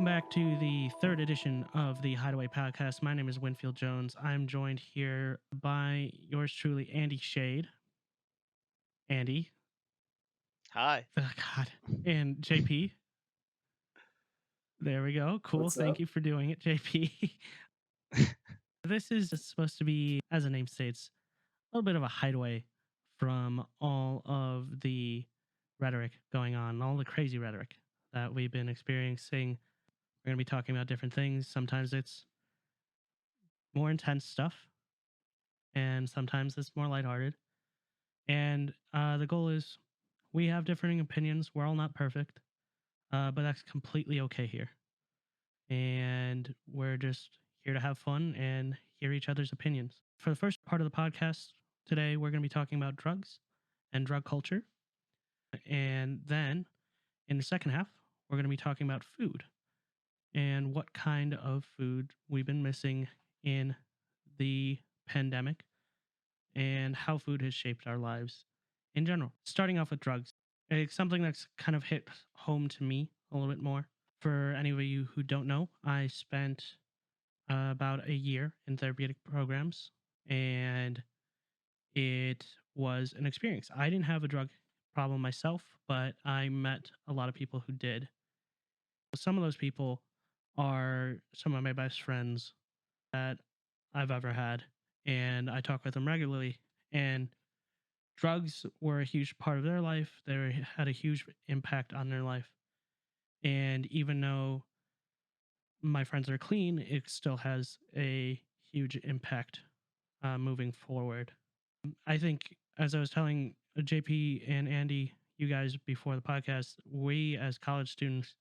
back to the third edition of the Hideaway podcast. My name is Winfield Jones. I'm joined here by yours truly, Andy Shade. Andy. Hi. Oh, God. And JP. There we go. Cool. What's Thank up? you for doing it, JP. This is supposed to be, as the name states, a little bit of a hideaway from all of the rhetoric going on, all the crazy rhetoric that we've been experiencing. We're going to be talking about different things. Sometimes it's more intense stuff, and sometimes it's more lighthearted. And the goal is we have differing opinions. We're all not perfect, but that's completely okay here. And we're just here to have fun and hear each other's opinions. For the first part of the podcast today, we're going to be talking about drugs and drug culture. And then in the second half, we're going to be talking about food and what kind of food we've been missing in the pandemic and how food has shaped our lives in general. Starting off with drugs, it's something that's kind of hit home to me a little bit more. For any of you who don't know, I spent about a year in therapeutic programs, and it was an experience. I didn't have a drug problem myself, but I met a lot of people who did. Some of those people are some of my best friends that I've ever had, and I talk with them regularly. And drugs were a huge part of their life. They had a huge impact on their life. And even though my friends are clean, it still has a huge impact moving forward. I think, as I was telling JP and Andy, you guys before the podcast, we as college students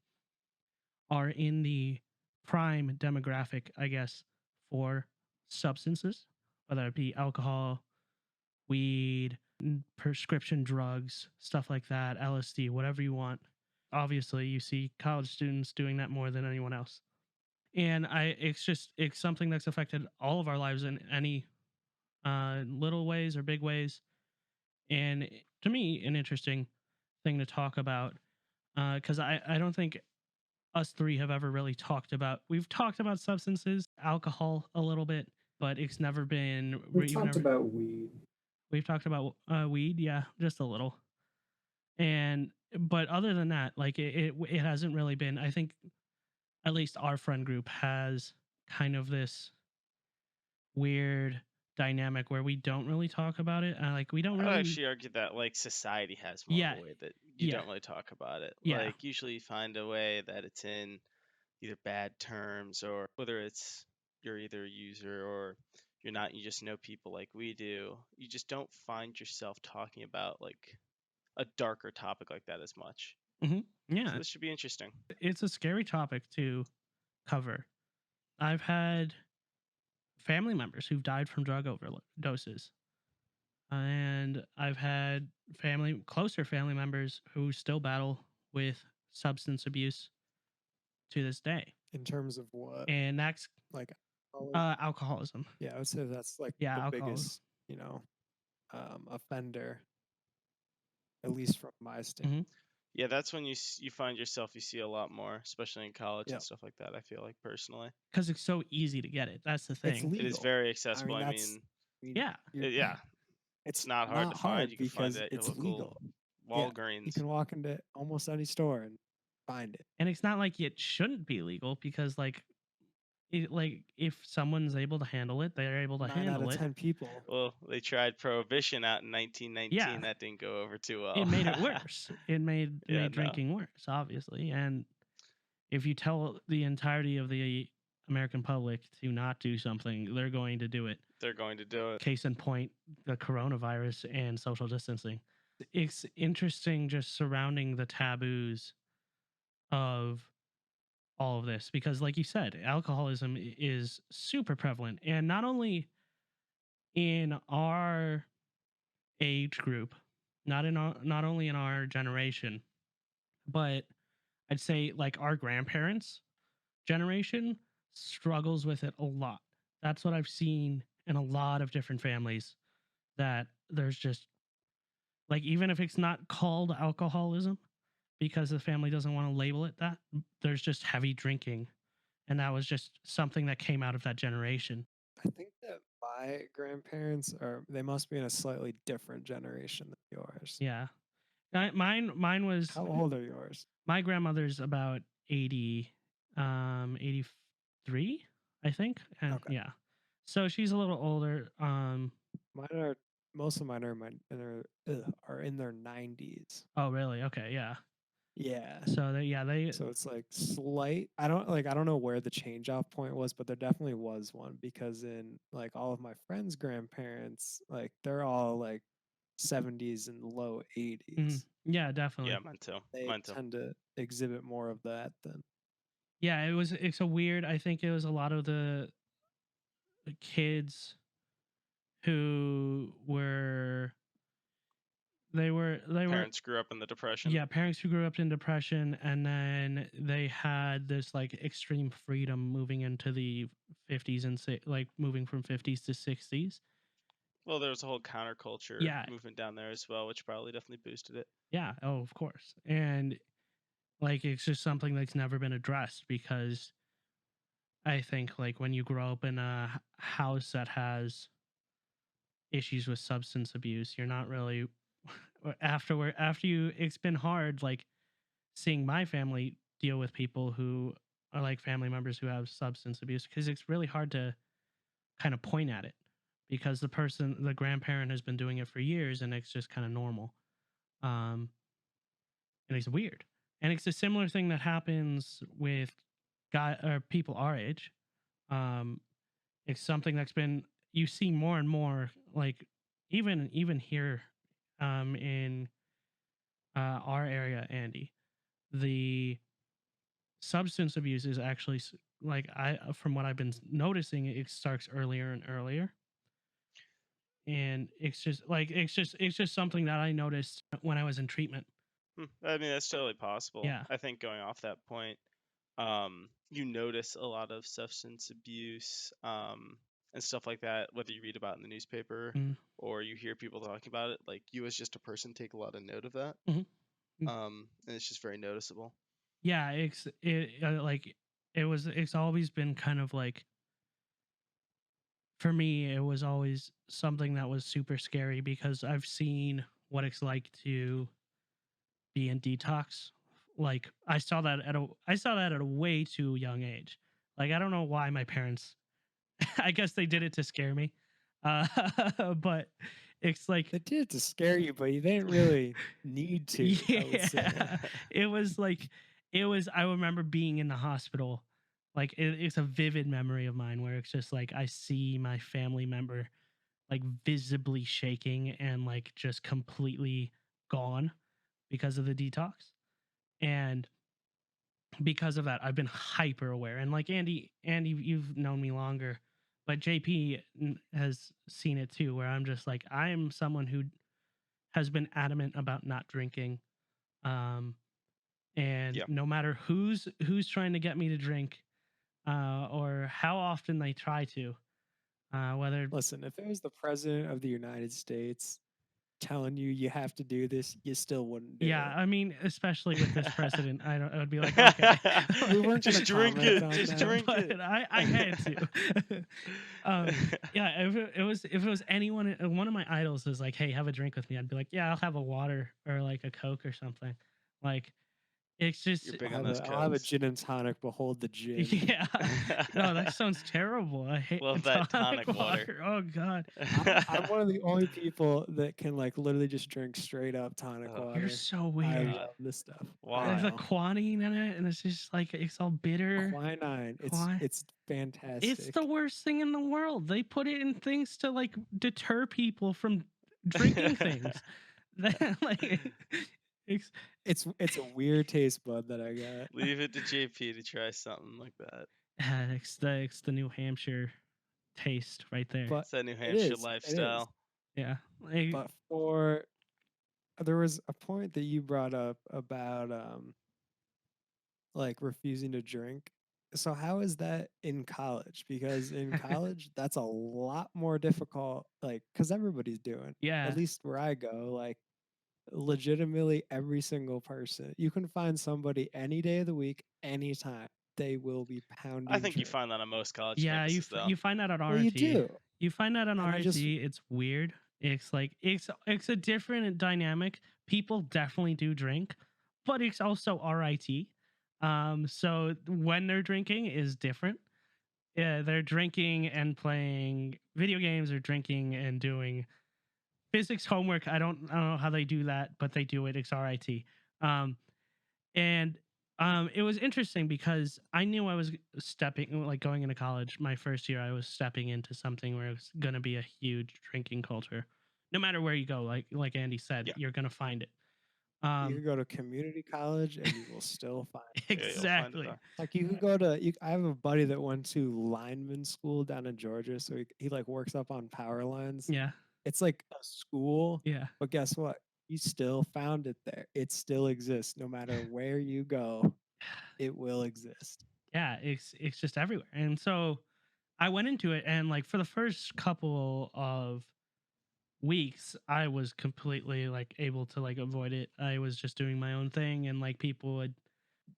are in the prime demographic, I guess, for substances, whether it be alcohol, weed, prescription drugs, stuff like that, LSD, whatever you want. Obviously, you see college students doing that more than anyone else. And it's something that's affected all of our lives in any little ways or big ways. And to me, an interesting thing to talk about, because I don't think us three have ever really talked about. We've talked about substances, alcohol a little bit, but it's never been. We talked about weed. We've talked about weed, yeah, just a little. But other than that, like it hasn't really been. I think at least our friend group has kind of this weird dynamic where we don't really talk about it. Like we don't I would really. actually argue that like society has more Yeah, of a way that you yeah. don't really talk about it. Yeah. Like usually you find a way that it's in either bad terms or whether it's you're either a user or you're not, you just know people like we do. You just don't find yourself talking about like a darker topic like that as much. Yeah. So this should be interesting. It's a scary topic to cover. I've had family members who've died from drug overdoses. And I've had closer family members who still battle with substance abuse to this day. In terms of what? And that's like alcoholism. Yeah, I would say that's like the biggest, offender, at least from my standpoint. Yeah, that's when you find yourself, you see a lot more, especially in college and stuff like that, I feel like, personally. Because it's so easy to get it. That's the thing. It's legal. It is very accessible. I mean, yeah. It's not hard to find. You can find it at your local Walgreens. You can walk into almost any store and find it. And it's not like it shouldn't be legal because, like, if someone's able to handle it, they're able to handle it. 9 out of 10 people. Well, they tried prohibition out in 1919. Yeah. That didn't go over too well. It made it worse. It made drinking worse, obviously. And if you tell the entirety of the American public to not do something, they're going to do it. They're going to do it. Case in point, the coronavirus and social distancing. It's interesting just surrounding the taboos of all of this because, like you said, alcoholism is super prevalent, and not only in our age group, not only in our generation, but I'd say like our grandparents' generation struggles with it a lot. That's what I've seen in a lot of different families, that there's just like, even if it's not called alcoholism, because the family doesn't want to label it that. There's just heavy drinking, and that was just something that came out of that generation. I think that my grandparents they must be in a slightly different generation than yours. Yeah. Mine was How old are yours? my grandmother's about 80, 83, I think. And Okay. yeah. So she's a little older. Mine are most of mine are are in their 90s. Oh really? Okay, yeah. Yeah. So they So it's like slight. I don't know where the change off point was, but there definitely was one because in like all of my friends' grandparents, like they're all like 70s and low 80s. yeah, Yeah, definitely. mine too. They Mine too. tend to exhibit more of that than Yeah, it's a weird, I think it was a lot of the kids who were they were Parents grew up in the Depression. yeah, parents who grew up in depression, and then they had this like extreme freedom moving into the 50s and like moving from 50s to 60s. Well, there was a whole counterculture Yeah, movement down there as well, which probably definitely boosted it. yeah, oh, of course. And like it's just something that's never been addressed because I think like when you grow up in a house that has issues with substance abuse, you're not really after you, it's been hard like seeing my family deal with people who are like family members who have substance abuse, because it's really hard to kind of point at it because the grandparent has been doing it for years and it's just kind of normal. um and it's weird, and it's a similar thing that happens with guy or people our age. um it's something that's been, you see more and more, like even here in our area, Andy, the substance abuse is actually like, I from what I've been noticing, it starts earlier and earlier. And it's just like it's just something that I noticed when I was in treatment. I mean, that's totally possible. Yeah. I think going off that point, you notice a lot of substance abuse and stuff like that, whether you read about it in the newspaper Mm. or you hear people talking about it. Like you, as just a person, take a lot of note of that. Mhm. And it's just very noticeable. Yeah, like it's always been kind of like, for me it was always something that was super scary because I've seen what it's like to be in detox. Like I saw that at a way too young age. Like I don't know why my parents I guess they did it to scare me. Uh but it's like, they did it to scare you, but you didn't really need to. I would say. yeah, it was like, I remember being in the hospital. Like it's a vivid memory of mine where it's just like I see my family member like visibly shaking and like just completely gone because of the detox. And because of that, I've been hyper aware. And like Andy, you've known me longer, but JP has seen it too, where I'm just like, I am someone who has been adamant about not drinking. And Yeah. no matter who's trying to get me to drink, or how often they try to, whether Listen, if it was the president of the United States telling you you have to do this, you still wouldn't do yeah, it. I mean, especially with this precedent, I would be like, okay, We weren't Just gonna drink comment it. on Just that. drink but it. I had to. Yeah, if it was anyone, one of my idols is like, hey, have a drink with me, I'd be like, yeah, I'll have a water or like a Coke or something. Like it's just, You're big on those I'll have a Cokes. gin and tonic. Behold the gin. yeah. No, that sounds terrible. I hate Love that tonic water. Oh god, I'm one of the only people that can like literally just drink straight up tonic Oh. water. you're so I weird. love this stuff. Why? There's a Wow. quinine in it, and it's just like it's all bitter. Quinine. Qui- It's fantastic. It's the worst thing in the world. They put it in things to like deter people from drinking things. Like it's a weird taste bud that I got. Leave it to JP to try something like that. it's the New Hampshire taste right there. But It's that New it Hampshire is. lifestyle. Yeah. Like, But there was a point that you brought up about like refusing to drink. So how is that in college? Because in college that's a lot more difficult, like because everybody's doing. yeah. At least where I go, like legitimately every single person. You can find somebody any day of the week, anytime. They will be I pounding think you drink. find that on most college Yeah, campuses, though. you find that on Well, you RIT. do. You find that on And I RIT. just It's weird. It's like it's a different dynamic. People definitely do drink, but it's also RIT. So when they're drinking is different. Yeah, they're drinking and playing video games or drinking and doing physics homework. I don't know how they do that, but they do it. It's RIT. Um, and it was interesting because I knew I was stepping like going into college. My first year, I was stepping into something where it was going to be a huge drinking culture. No matter where you go, like Andy said, Yeah. you're going to find it. you could go to community college and you will still find it. Yeah, you'll find it, Exactly. though. Like you could go to I have a buddy that went to lineman school down in Georgia, so he like works up on power lines. Yeah. It's like a school, Yeah. but guess what? You still found it there. It still exists. No matter where you go, it will exist. Yeah. It's just everywhere. And so I went into it, and like for the first couple of weeks, I was completely like able to like avoid it. I was just doing my own thing, and like people would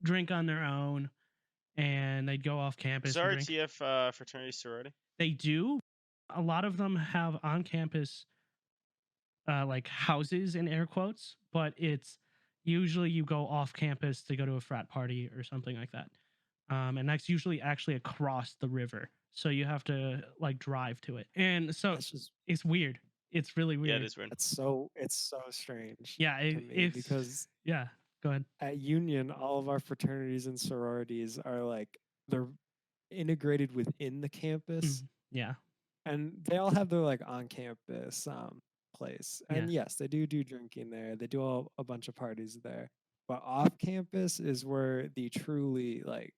drink on their own, and they'd go off Does campus and drink. RTF fraternity sorority? They do. A lot of them have on campus like houses in air quotes, but it's usually you go off campus to go to a frat party or something like that. And that's usually actually across the river. So you have to like drive to it. And so That's just it's weird. It's really Yeah, it weird. is weird. it's so strange Yeah, to me it's because yeah. Go ahead. at Union, all of our fraternities and sororities are like they're integrated within the campus, Yeah, and they all have their like on campus place. yeah, And yes, they do drinking there. They do a bunch of parties there. But off campus is where the truly like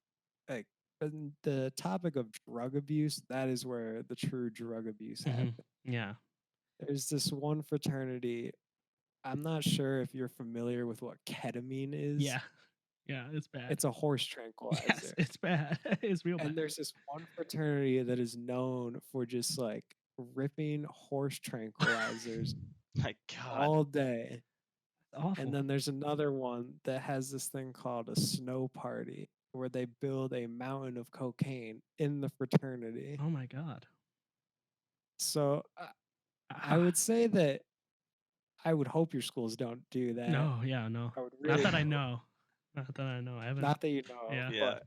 the topic of drug abuse, that is where the true drug abuse happens. yeah, There's this one fraternity. I'm not sure if you're familiar with what ketamine is. yeah, yeah. It's bad. It's a horse Yes, tranquilizer. it's bad. It's real bad. And there's this one fraternity that is known for just like ripping horse tranquilizers My God. all day. Awful. And then there's another one that has this thing called a snow party where they build a mountain of cocaine in the fraternity. Oh my god. So I would say that I would hope your schools don't do that. No, yeah, no. I would Not really that I hope. know. Not that I know. I haven't. Not that you know, Yeah. Yeah. but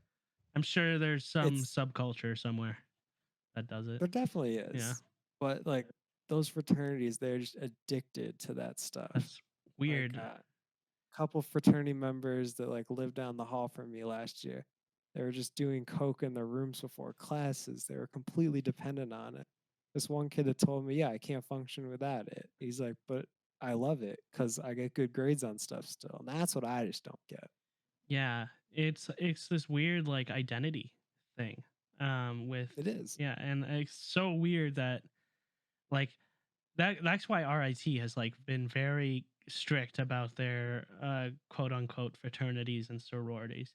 I'm sure there's some it's subculture somewhere that does it. there definitely is. Yeah. But like those fraternities, they're just addicted to that stuff. That's weird. Like, couple fraternity members that like lived down the hall from me last year. They were just doing coke in their rooms before classes. They were completely dependent on it. This one kid that told me, "Yeah, I can't function without it." He's like, "But I love it because I get good grades on stuff still." And that's what I just don't get. Yeah. It's this weird like identity thing. With It is. yeah, and it's so weird that like that's why RIT has like been very strict about their quote unquote fraternities and sororities,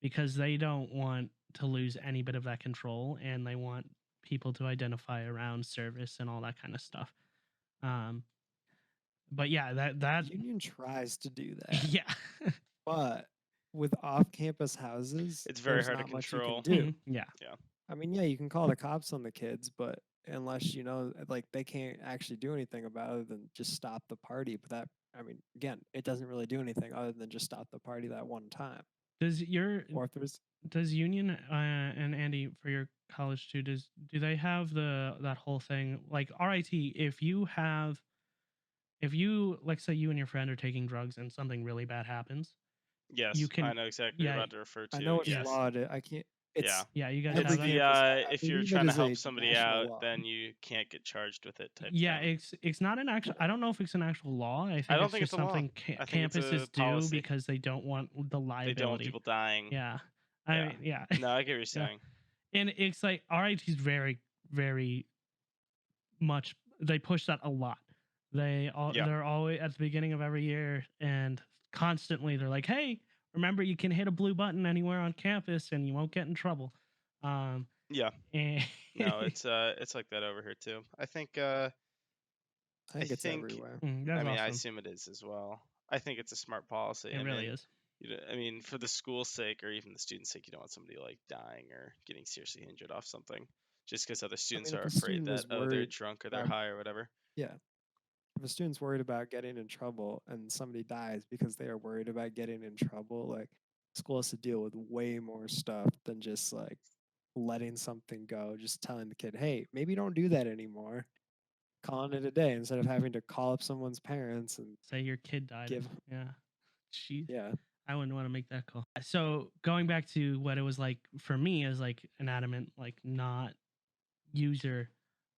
because they don't want to lose any bit of that control, and they want people to identify around service and all that kind of stuff. Um but yeah, that Union tries to do that, yeah. but with off-campus houses, It's very there's hard to not much you control. can do. Yeah. I mean, yeah, you can call the cops on the kids, but unless you know, like they can't actually do anything about it than just stop the party. But that, I mean, again, it doesn't really do anything other than just stop the party that one time. Does your Or if there's, does Union and Andy for your college too, do they have that whole thing like RIT? If you like say you and your friend are taking drugs and something really bad happens, Yes, you I can know exactly yeah, what to refer to. I know it's Yes. law. I can't. It's Yeah. yeah, you guys every have It's that. the campus. I if you're believe it trying to is help a somebody national out, law. then you can't get charged with it type Yeah, thing. it's not an actual. I don't know if it's an actual law. I think don't it's think just it's a law. something I think it's a campuses do policy. because they don't want the They don't want liability. people dying. Yeah, I Yeah. mean, yeah, No, I get what you're yeah. saying. And it's like RIT is very, very much. They push that a lot. Yeah. They're always at the beginning of every year and constantly they're like, "Hey, remember you can hit a blue button anywhere on campus and you won't get in trouble." Yeah. And No, it's like that over here too. I think I think it's everywhere. That's I mean, I awesome. assume it is as well. I think it's a smart policy. It really is. I mean, for the school's sake or even the student's sake, you don't want somebody like dying or getting seriously injured off something just because other I students mean, if are a afraid student that is they're worried drunk or they're about, high or whatever. yeah, if a student's worried about getting in trouble and somebody dies because they are worried about getting in trouble, like school has to deal with way more stuff than just like letting something go, just telling the kid, hey, maybe don't do that anymore. Calling it a day instead of having to call up someone's parents and Say your kid died. give, Yeah. Jeez. yeah. I wouldn't want to make that call. So going back to what it was like for me as like an adamant, like not user,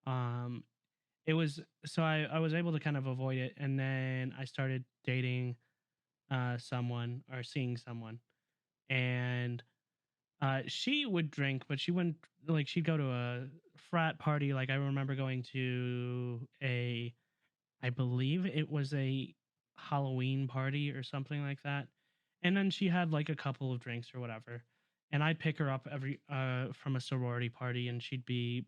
um, it was so I was able to kind of avoid it, and then I started dating someone or seeing someone, and she would drink, but she wouldn't like she'd go to a frat party. Like I remember going to a, I believe it was a Halloween party or something like that. And then she had like a couple of drinks or whatever. And I'd pick her up every from a sorority party and she'd be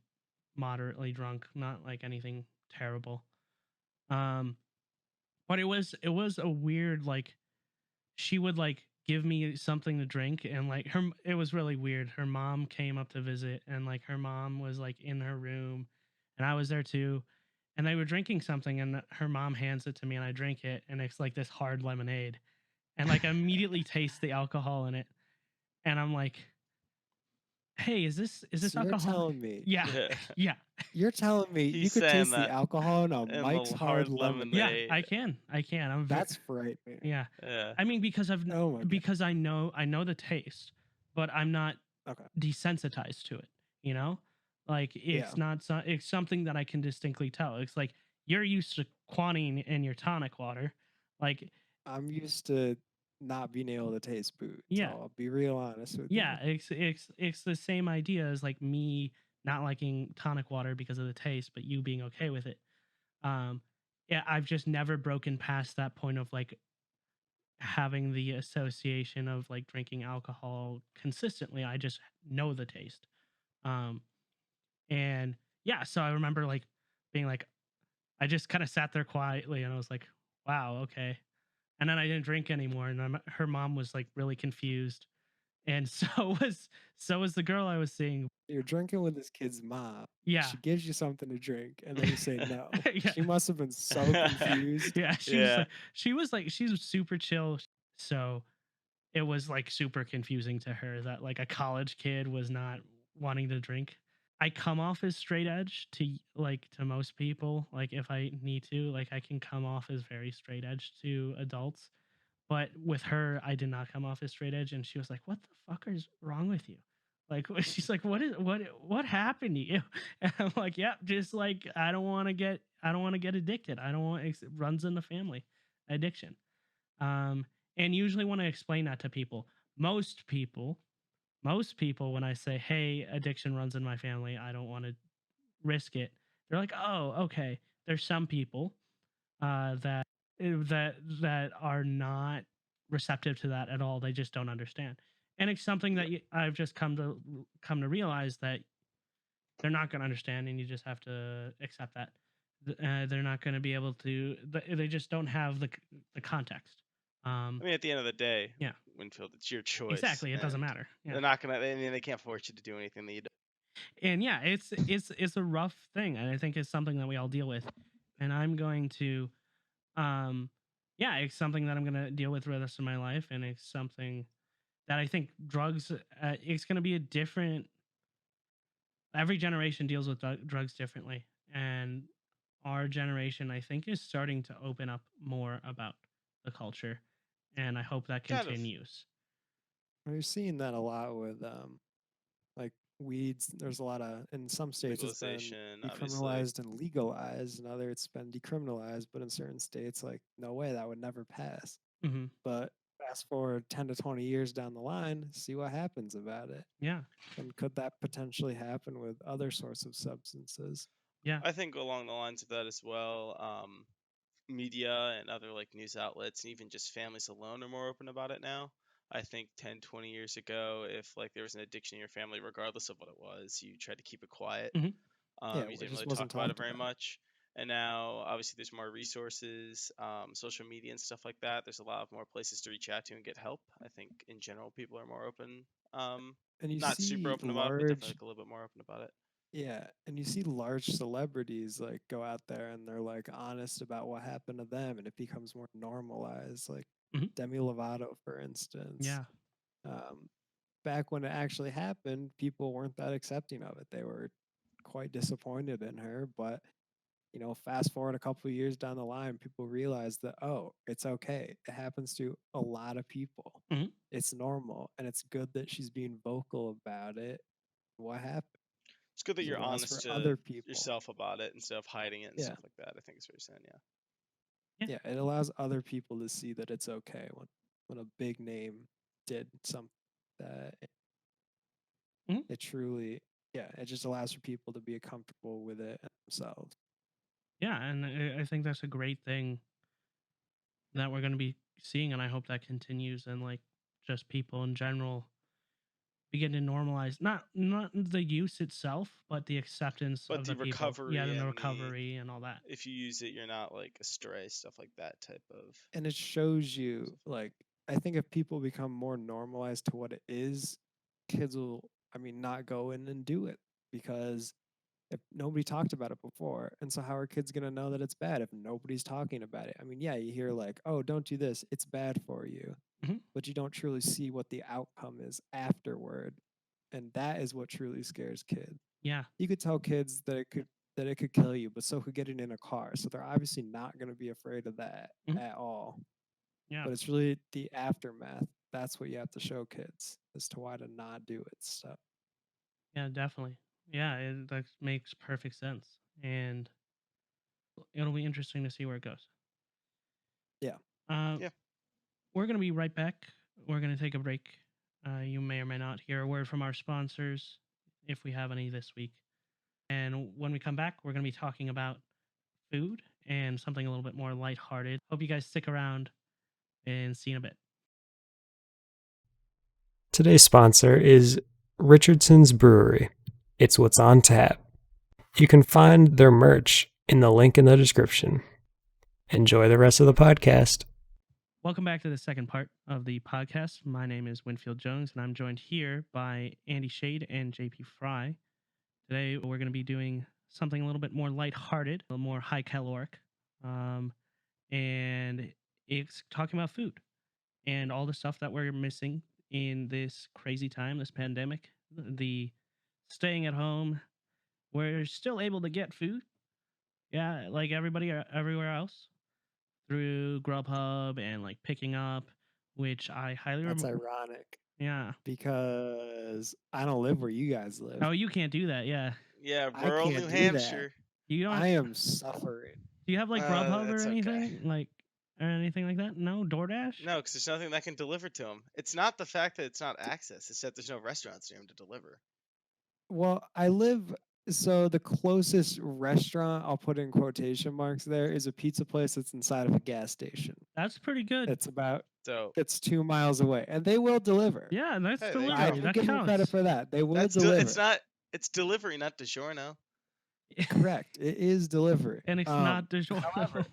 moderately drunk, not like anything terrible. Um but it was a weird, like, she would like give me something to drink, and like it was really weird. Her mom came up to visit, and like her mom was like in her room and I was there too, and they were drinking something, and her mom hands it to me and I drink it, and it's like this hard lemonade, and like I immediately taste the alcohol in it, and I'm like, hey, is this So you're alcohol? telling me, Yeah. Yeah. you're telling me He's you could saying taste the that alcohol in a in Mike's the Hard hard Lemonade. Yeah, lemonade. I can. I'm That's frightening. yeah. Yeah. I mean, because Oh my god. because I know the taste, but I'm not Okay. desensitized to it, you know? Like Yeah. it's something that I can distinctly tell. It's like you're used to quinine in your tonic water. Like, I'm used to not being able to taste booze. yeah. I'll be real honest with Yeah, you. it's the same idea as like me not liking tonic water because of the taste, but you being okay with it. Um yeah, I've just never broken past that point of like having the association of like drinking alcohol consistently. I just know the taste. Um and yeah, so I remember like being like, I just kind of sat there quietly and I was like, wow, okay. And then I didn't drink anymore, and her mom was like really confused, and so was the girl I was seeing. You're drinking with this kid's mom. Yeah. She gives you something to drink, and then you say no. Yeah. She must have been so confused. Yeah, Yeah. she was super chill. So it was like super confusing to her that like a college kid was not wanting to drink. I come off as straight edge to most people. Like if I need to, like I can come off as very straight edge to adults. But with her, I did not come off as straight edge, and she was like, "What the fuck is wrong with you?" Like she's like, what happened to you?" And I'm like, "Yeah, just like I don't want to get addicted. I don't want it runs in the family, addiction." Um, and usually when I explain that to people, most people, most people, when I say, "Hey, addiction runs in my family. I don't want to risk it," they're like, "Oh, okay." There's some people that are not receptive to that at all. They just don't understand, and it's something that I've just come to realize that they're not going to understand, and you just have to accept that. They're not going to be able to. They just don't have the context. I mean, at the end of the day, Yeah. Winfield, it's your choice. Exactly, it doesn't and matter. Yeah. They're not gonna. I mean, they can't force you to do anything that you don't. And yeah, it's a rough thing, and I think it's something that we all deal with. And I'm going to, yeah, it's something that I'm going to deal with for the rest of my life, and it's something that I think drugs. It's going to be a different. Every generation deals with drugs differently, and our generation, I think, is starting to open up more about the culture, and I hope that Kind of. continues. We're seeing that a lot with like weeds. There's a lot of in some states it's been Legalization, decriminalized and legalized, and other it's been decriminalized. But in certain states, like no way, that would never pass. Hmm. But fast forward 10 to 20 years down the line, see what happens about it. Yeah. And could that potentially happen with other sorts of substances? Yeah. I think along the lines of that as well. Media and other like news outlets and even just families alone are more open about it now. I think 10, 20 years ago, if like there was an addiction in your family, regardless of what it was, you tried to keep it quiet. Hmm. Yeah, You it didn't just really wasn't talk about it talked very about. much. And now, obviously, there's more resources, social media and stuff like that. There's a lot of more places to reach out to and get help. I think in general, people are more open. And you Not super see open about it, but definitely large, like a little bit more open about it. yeah, and you see large celebrities like go out there and they're like honest about what happened to them, and it becomes more normalized. Like Mhm. Demi Lovato, for instance. Yeah. Um, Back when it actually happened, people weren't that accepting of it. They were quite disappointed in her, but fast forward a couple of years down the line, people realize that, oh, it's okay. It happens to a lot of people. Mhm. It's normal, and it's good that she's being vocal about it. What happened? It's good that 'Cause it you're allows for honest to other people. yourself about it instead of hiding it and Yeah, stuff like that. I think it's what you're saying, yeah. Yeah. yeah. It allows other people to see that it's okay when a big name did something that Mhm. it truly, yeah, it just allows for people to be comfortable with it themselves. Yeah, and I think that's a great thing that we're going to be seeing, and I hope that continues, and like just people in general begin to normalize not the use itself, but the acceptance But of the the people. Yeah, recovery and the and the recovery and all that. if you use it, you're not like astray, stuff like that type of And it shows you, stuff. like, I think if people become more normalized to what it is, kids will, I mean, not go in and do it because if nobody talked about it before. And so how are kids going to know that it's bad if nobody's talking about it? I mean, yeah, you hear like, oh, don't do this, it's bad for you, Mhm. but you don't truly see what the outcome is afterward. And that is what truly scares kids. Yeah. You could tell kids that it could kill you, but so could getting in a car. So they're obviously not going to be afraid of that Mhm. at all. Yeah. But it's really the aftermath. That's what you have to show kids as to why to not do it. So Yeah, definitely. Yeah, that makes perfect sense, and it'll be interesting to see where it goes. yeah, Uh, Yeah. we're gonna be right back. We're gonna take a break. You may or may not hear a word from our sponsors, if we have any this week. And when we come back, we're gonna be talking about food and something a little bit more lighthearted. Hope you guys stick around and see you in a bit. today's sponsor is Richardson's Brewery. It's what's on tap. You can find their merch in the link in the description. Enjoy the rest of the podcast. Welcome back to the second part of the podcast. My name is Winfield Jones, and I'm joined here by Andy Shade and JP Fry. Today, we're going to be doing something a little bit more lighthearted, a little more high caloric, and it's talking about food and all the stuff that we're missing in this crazy time, this pandemic, the staying at home. We're still able to get food, yeah, like everybody everywhere else through Grubhub and like picking up, which I highly That's ironic yeah. because I don't live where you guys live. Oh, you can't do that. Yeah, Yeah, I rural can't New do that. Hampshire. you don't. I am suffering. Do you have like Grubhub or That's okay. anything or anything like that? No, DoorDash. No, because there's nothing that can deliver to them. It's not the fact that it's not access; it's that there's no restaurants near them to deliver. Well, I live so the closest restaurant I'll put in quotation marks there is a pizza place that's inside of a gas station. That's pretty good. So It's 2 miles away, and they will deliver. Yeah, that's hey, there you delivery. go. I That give them credit counts. for that. They will It's deliver. not. It's delivery, not DiGiorno. Correct. It is delivery. And it's not DiGiorno. However,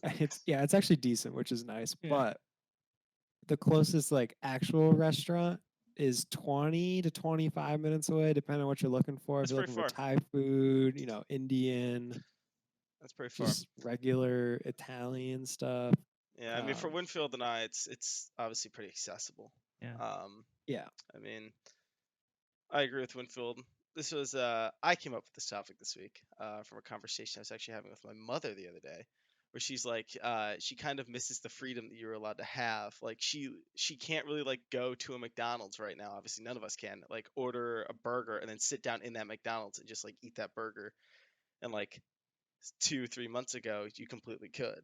it's actually decent, which is nice. Yeah. But the closest like actual restaurant is 20 to 25 minutes away, depending on what you're looking for. If That's you're pretty looking for far. Thai food, Indian, That's pretty far. just regular Italian stuff. Yeah, I mean, for Winfield and I, it's obviously pretty accessible. Yeah. Yeah. I mean, I agree with Winfield. This was I came up with this topic this week from a conversation I was actually having with my mother the other day, where she's like, she kind of misses the freedom that you're allowed to have. Like she can't really like go to a McDonald's right now. Obviously, none of us can like order a burger and then sit down in that McDonald's and just like eat that burger. And like 2-3 months ago, you completely could.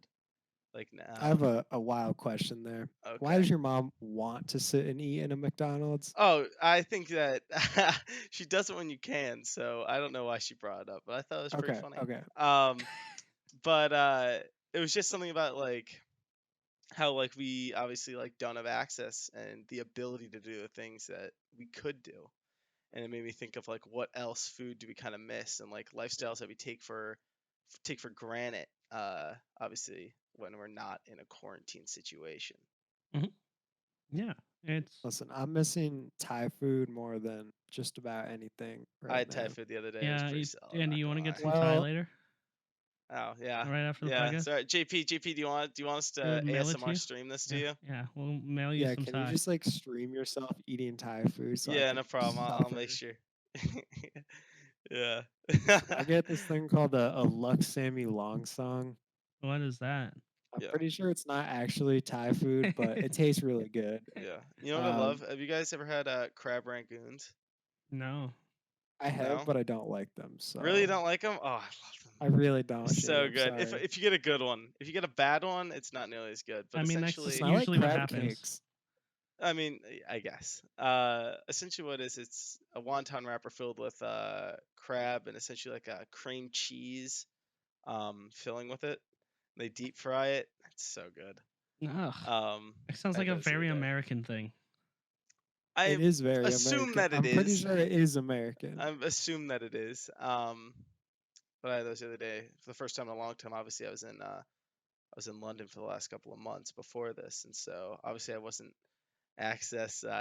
Like now. I have a wild question there. Why Okay. does your mom want to sit and eat in a McDonald's? Oh, I think that she does it when you can, so I don't know why she brought it up, but I thought it was pretty funny. Okay. But it was just something about like how like we obviously like don't have access and the ability to do the things that we could do. And it made me think of like what else food do we kind of miss and like lifestyles that we take for take for granted. Obviously, when we're not in a quarantine situation. Yeah, it's Listen, I'm missing Thai food more than just about anything I right had Thai now. food the other day. It was yeah. pretty solid. Andy, Not you want gonna to get lie. some Thai Well, later, Oh yeah, right after the yeah. podcast? Sorry, JP. Do you want us We'll to mail it to ASMR you. stream this to Yeah, you? yeah. We'll mail you yeah, some can you Thai. just like stream yourself eating Thai food so I Yeah, can no problem. I'll make suffer? sure. Yeah. I get this thing called a Lux Sammy Long song. What is that? I'm Yeah. pretty sure it's not actually Thai food, but it tastes really good. Yeah. You know what I love? Um, Have you guys ever had crab rangoons? No. I have, No. but I don't like them. Really So don't like them? Oh, I love them. I really don't, They're Shane. so I'm good. If sorry. you get a good one, if you get a bad one, it's not nearly as good. But I mean, that's Listen, essentially, I like usually what crab happens. cakes. I mean, I guess. Essentially, what is it's a wonton wrapper filled with crab and essentially like a cream cheese filling with it. They deep fry it. It's so good. Ugh. It sounds I like had a those the other very day. American thing. I It is very assume American. that it I'm pretty is. sure it is American. I assume that it is. But I had those the other day for the first time in a long time. Obviously, I was in London for the last couple of months before this, and so obviously I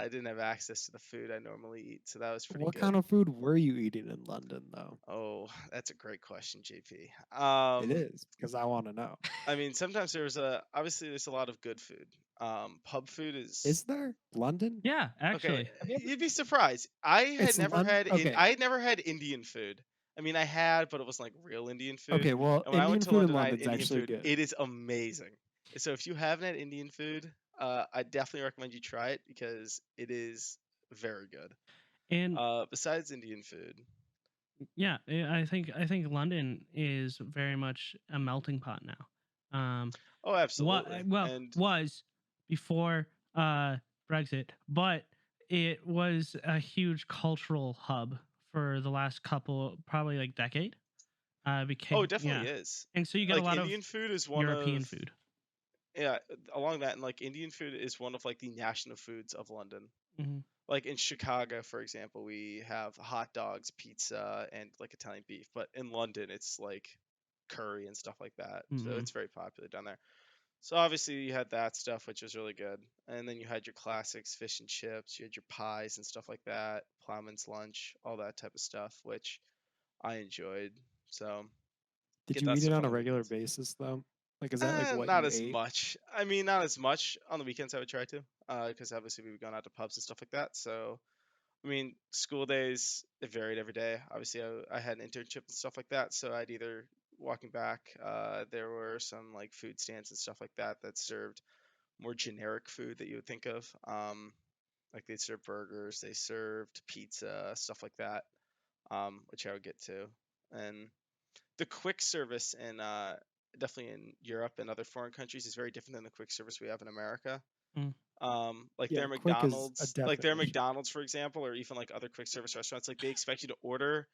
didn't have access to the food I normally eat, so that was pretty What good. kind of food were you eating in London, though? Oh, that's a great question, JP. It is, because I want to know. I mean, sometimes obviously there's a lot of good food. Pub food is Is there London? Yeah, okay. actually. You'd be surprised. I had It's never London. had Okay. I had never had Indian food. I mean, I had, but it wasn't like real Indian food. Okay. Well, And when I Indian went to food in London, I had London's Indian actually food. good. It is amazing. So if you haven't had Indian food, I definitely recommend you try it because it is very good. And Besides Indian food, yeah, I think London is very much a melting pot now. oh, absolutely. Well, And was before Brexit, but it was a huge cultural hub for the last couple, probably like decade. oh, Became it definitely yeah, is. and so you get a Like lot of Indian food is one European of food. yeah, along that, and like Indian food is one of like the national foods of London. Hmm. Like in Chicago, for example, we have hot dogs, pizza, and like Italian beef. But in London, it's like curry and stuff like that. So Hmm. it's very popular down there. So obviously you had that stuff, which was really good. And then you had your classics, fish and chips. You had your pies and stuff like that, plowman's lunch, all that type of stuff, which I enjoyed. So Did get you that eat it stuff on on a the regular weekends. basis, though? Like, is that like what Not you as ate? much. I mean, not as much on the weekends. I would try to, because obviously we were going out to pubs and stuff like that. So I mean, school days, it varied every day. Obviously, I had an internship and stuff like that, so I'd either walking back, there were some like food stands and stuff like that that served more generic food that you would think of. Like they served burgers, they served pizza, stuff like that, which I would get to. And the quick service in definitely in Europe and other foreign countries is very different than the quick service we have in America. Mm. Like Yeah, their quick is a definition. McDonald's, for example, or even like other quick service restaurants, like they expect you to order.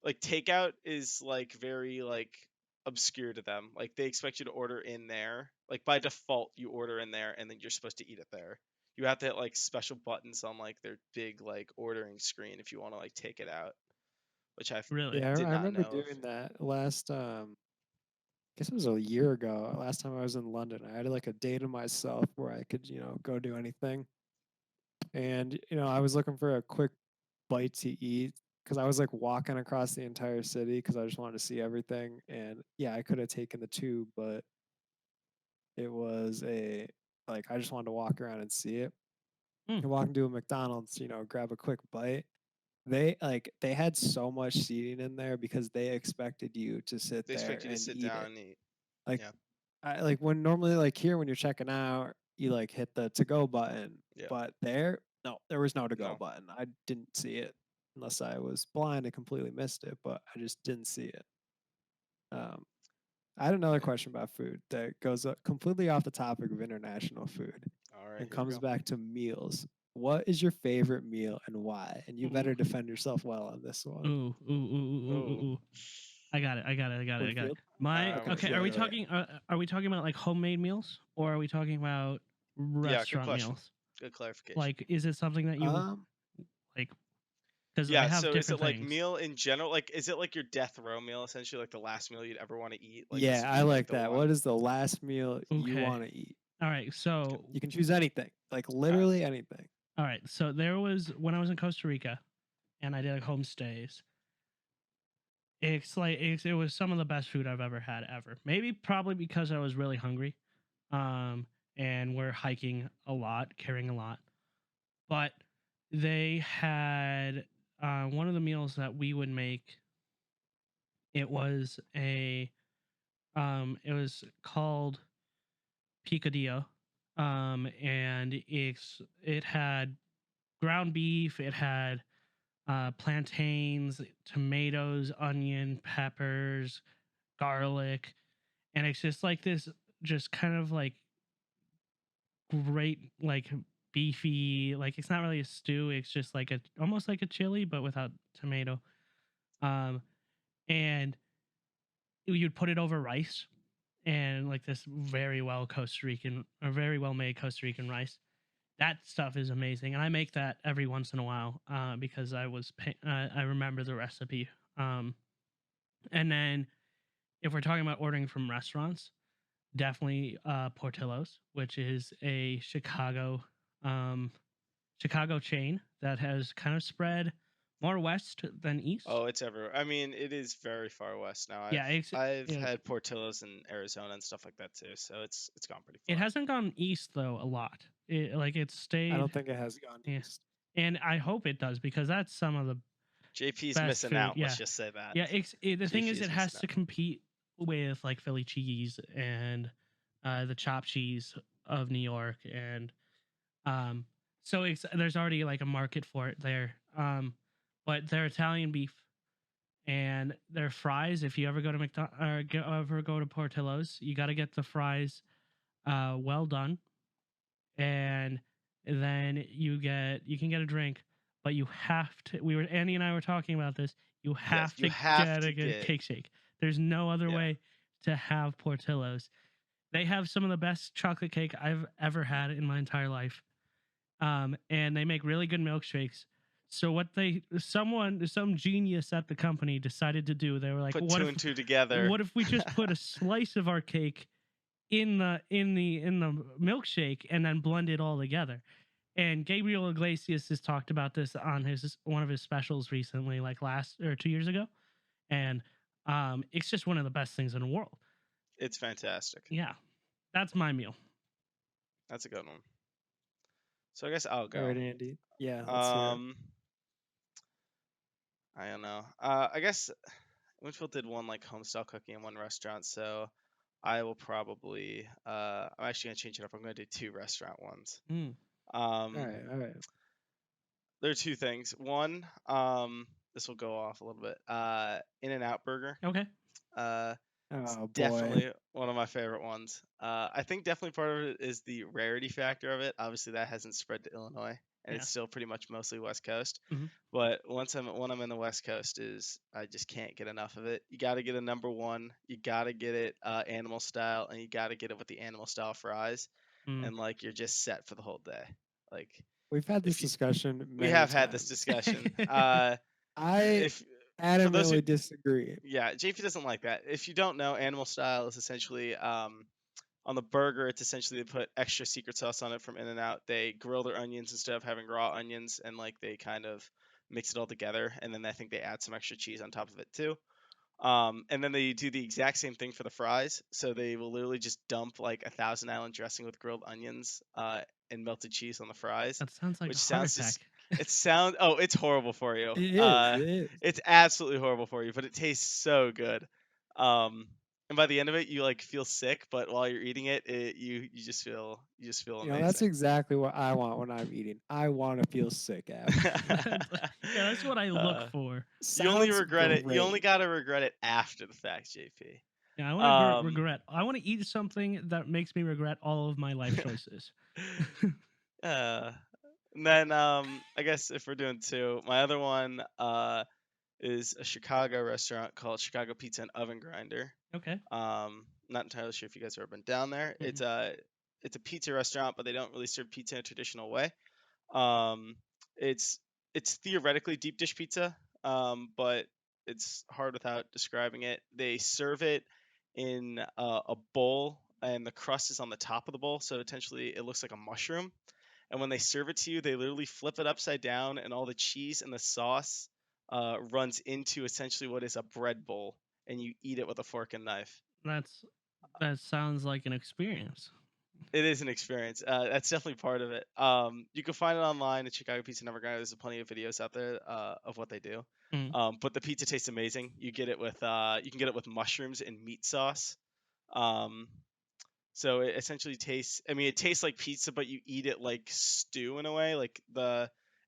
Like takeout is like very like obscure to them. Like they expect you to order in there. Like by default, you order in there, and then you're supposed to eat it there. You have to hit like special buttons on like their big like ordering screen if you want to like take it out, which I Really? Yeah, I did I not remember know of. doing that last. I guess it was a year ago. Last time I was in London, I had like a day to myself where I could, go do anything. And I was looking for a quick bite to eat because I was like walking across the entire city because I just wanted to see everything. And yeah, I could have taken the tube, but it was I just wanted to walk around and see it. Mm. And walk into a McDonald's, grab a quick bite. They had so much seating in there because they expected you to sit They there expect you to and sit eat down it. and eat. Like Yeah, I like when normally like here when you're checking out, you like hit the to go button, yeah. but there was no to go No. button. I didn't see it unless I was blind and completely missed it, but I just didn't see it. Um, I had another Yeah. question about food that goes completely off the topic of international food All right, and here we comes go. back to meals. What is your favorite meal and why? And you Ooh. better defend yourself well on this one. Ooh. I got it. Winfield? My Okay, okay. yeah, Are we yeah, yeah. talking? Are we talking about like homemade meals, or are we talking about Yeah, good restaurant question. meals? Good clarification. Like, is it something that you Um, like? because I Yeah, have so is it different like things. meal in general? Like, is it like your death row meal, essentially, like the last meal you'd ever want to eat? Like, this Yeah, would I be like like the that. one. What is the last meal you Okay. want to eat? All right. So You can choose anything, like literally anything. all right. So there was when I was in Costa Rica, and I did like homestays. It was some of the best food I've ever had ever. Maybe probably because I was really hungry, um, and we're hiking a lot, carrying a lot. But they had one of the meals that we would make. It was it was called picadillo, and it had ground beef. It had plantains, tomatoes, onion, peppers, garlic, and it's just like this, just kind of like great, like beefy. Like it's not really a stew. It's just like a almost like a chili, but without tomato. Um, and you'd put it over rice, and like this very well Costa Rican or very well made Costa Rican rice. That stuff is amazing, and I make that every once in a while because I remember the recipe. Um, and then if we're talking about ordering from restaurants, definitely Portillo's, which is a um, Chicago chain that has kind of spread more west than east. Oh, it's everywhere. I mean, it is very far west now. Yeah, I've yeah, had Portillo's in Arizona and stuff like that too, so it's gone pretty it far. hasn't gone east though a lot. It's I stayed. don't think it has gone Yeah, east. and I hope it does because that's some of the JP's best missing food. out. Let's Yeah, just say that. yeah. The thing JP is, is it has missing to out. compete with like Philly cheese and the chopped cheese of New York, and um, so there's already like a market for it there. But their Italian beef and their fries. If you ever go to ever go to Portillo's, you got to get the fries well done, and then you can get a drink, but you have to. Andy and I were talking about this. You Yes, have you to have get to a get. cake shake. There's no other Yeah, way to have Portillo's. They have some of the best chocolate cake I've ever had in my entire life. And they make really good milkshakes. So some genius at the company decided to do, they were like, put two and two together. what if we just put a slice of our cake in the milkshake and then blend it all together? And Gabriel Iglesias has talked about this on his one of his specials recently, like last or 2 years ago, and it's just one of the best things in the world. It's fantastic. Yeah, that's my meal. That's a good one. So I guess I'll All go. right, Andy. Yeah, let's hear it. Um, I don't know. I guess Winfield did one like homestyle cooking in one restaurant, so I will probably. I'm actually gonna change it up. I'm gonna do two restaurant ones. Mm, All Um, right, all right. there are two things. One, this will go off a little bit. In-N-Out Burger. okay. Uh, it's Oh boy. definitely one of my favorite ones. I think definitely part of it is the rarity factor of it. Obviously, that hasn't spread to Illinois, and Yeah. it's still pretty much mostly West Coast. Hmm. But when I'm in the West Coast, is I just can't get enough of it. You got to get a number one. You got to get it animal style, and you got to get it with the animal style fries, Mm. and like you're just set for the whole day. Like We've had this if you, discussion we many have had this times. discussion. I If for those who adamantly disagree. yeah, JP doesn't like that. If you don't know, animal style is essentially on the burger. It's essentially they put extra secret sauce on it from In-N-Out. They grill their onions instead of having raw onions, and like they kind of mix it all together. And then I think they add some extra cheese on top of it too. And then they do the exact same thing for the fries. So they will literally just dump like a Thousand Island dressing with grilled onions and melted cheese on the fries, That sounds like which a heart sounds attack. just it's horrible for you. It is. It is. It's absolutely horrible for you, but it tastes so good. And by the end of it, you like feel sick, but while you're eating it, you just feel You know, that's amazing. exactly what I want when I'm eating. I want to feel sick after. Yeah, that's what I look for. You only Sounds regret it. You only great. gotta regret it after the fact, JP. Yeah, I want to Um, regret. I want to eat something that makes me regret all of my life choices. uh, and then I guess if we're doing two, my other one is a Chicago restaurant called Chicago Pizza and Oven Grinder. Okay. Not entirely sure if you guys have ever been down there. Mm-mm. It's a pizza restaurant, but they don't really serve pizza in a traditional way. Um, it's it's theoretically deep dish pizza, but it's hard without describing it. They serve it in a bowl, and the crust is on the top of the bowl, so potentially it looks like a mushroom. And when they serve it to you, they literally flip it upside down, and all the cheese and the sauce runs into essentially what is a bread bowl, and you eat it with a fork and knife. That sounds like an experience. It is an experience. That's definitely part of it. You can find it online at Chicago Pizza Never Gonna. There's plenty of videos out there of what they do. Mm. But the pizza tastes amazing. You get it with you can get it with mushrooms and meat sauce. Um, so it essentially tastes. I mean, it tastes like pizza, but you eat it like stew in a way. Like